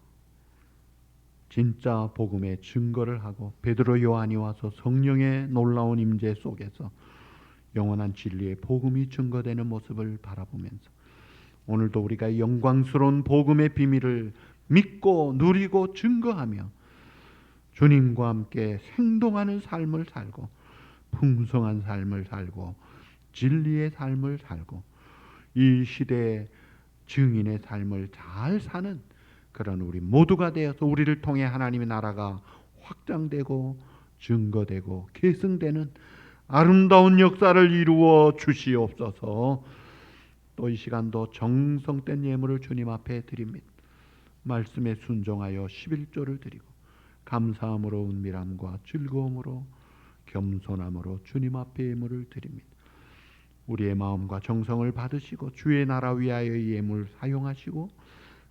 진짜 복음의 증거를 하고 베드로 요한이 와서 성령의 놀라운 임재 속에서 영원한 진리의 복음이 증거되는 모습을 바라보면서 오늘도 우리가 영광스러운 복음의 비밀을 믿고 누리고 증거하며 주님과 함께 생동하는 삶을 살고 풍성한 삶을 살고 진리의 삶을 살고 이 시대의 증인의 삶을 잘 사는 그런 우리 모두가 되어서 우리를 통해 하나님의 나라가 확장되고 증거되고 계승되는 아름다운 역사를 이루어 주시옵소서. 또 이 시간도 정성된 예물을 주님 앞에 드립니다. 말씀에 순종하여 11조를 드리고 감사함으로 은밀함과 즐거움으로 겸손함으로 주님 앞에 예물을 드립니다. 우리의 마음과 정성을 받으시고 주의 나라 위하여 이 예물 사용하시고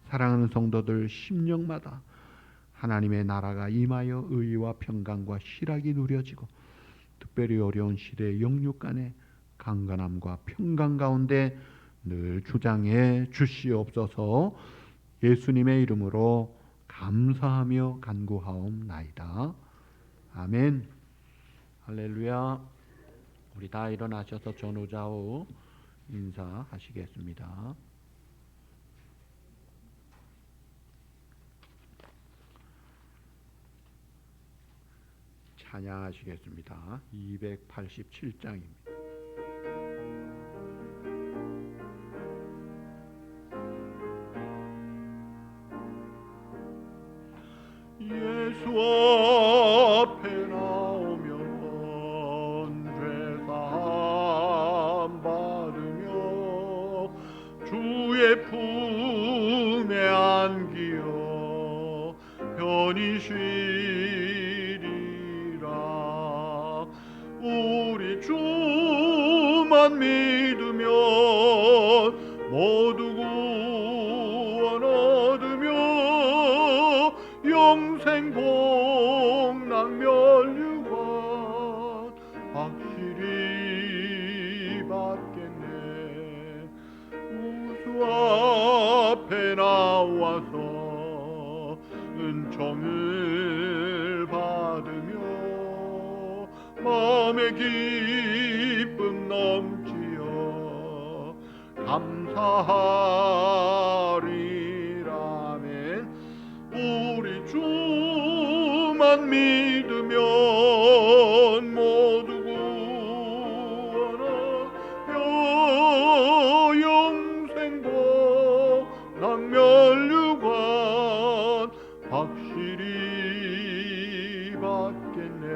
사랑하는 성도들 심령마다 하나님의 나라가 임하여 의와 평강과 희락이 누려지고 특별히 어려운 시대의 영육 간의 강건함과 평강 가운데 늘 주장해 주시옵소서. 예수님의 이름으로 감사하며 간구하옵나이다. 아멘. 할렐루야. 우리 다 일어나셔서 전후좌우 인사하시겠습니다. 찬양하시겠습니다. 287장입니다. 예수 앞에 나오면 죄사함 받으며 주의 품에 안기어 편히 쉬리라. 우리 주만 믿으면 모두 구원 얻으며 영생 복락 면류관 확실히 받겠네. 우수 앞에 나와서 은총을 받으며 마음의 기쁨 넘치어 감사하리라멘. 우리 주만 믿으면 모두 구원하며 영생 복락 면류관 확실히 받겠네.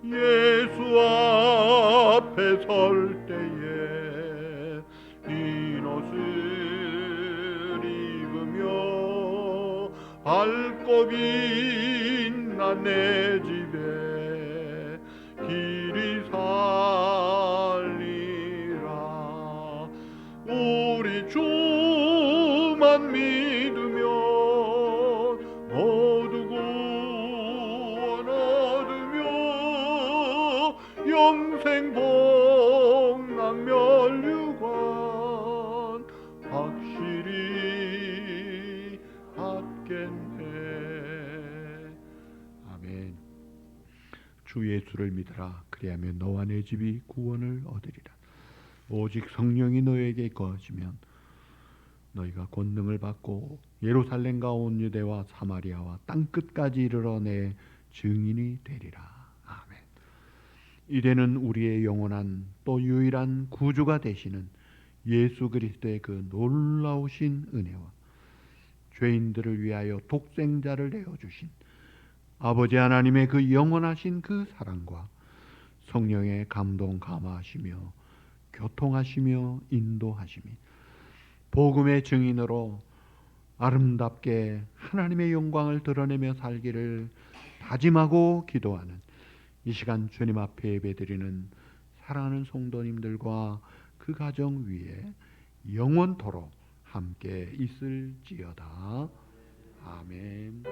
예수 앞에 설 때에 흰 옷을 입으며 밝고 빛난 내 집에 길이 살리라. 우리 주만 믿으면 모두 구원 얻으며 영생 복락 면류관 확실히 받겠네. 아멘. 주 예수를 믿으라. 그리하면 너와 내 집이 구원을 얻으리라. 오직 성령이 너에게 거하시면 너희가 권능을 받고 예루살렘과 온 유대와 사마리아와 땅끝까지 이르러 내 증인이 되리라. 아멘. 이제는 우리의 영원한 또 유일한 구주가 되시는 예수 그리스도의 그 놀라우신 은혜와 죄인들을 위하여 독생자를 내어주신 아버지 하나님의 그 영원하신 그 사랑과 성령의 감동 감화하시며 교통하시며 인도하심이 복음의 증인으로 아름답게 하나님의 영광을 드러내며 살기를 다짐하고 기도하는 이 시간 주님 앞에 예배드리는 사랑하는 성도님들과 그 가정 위에 영원토록 함께 있을지어다. 아멘.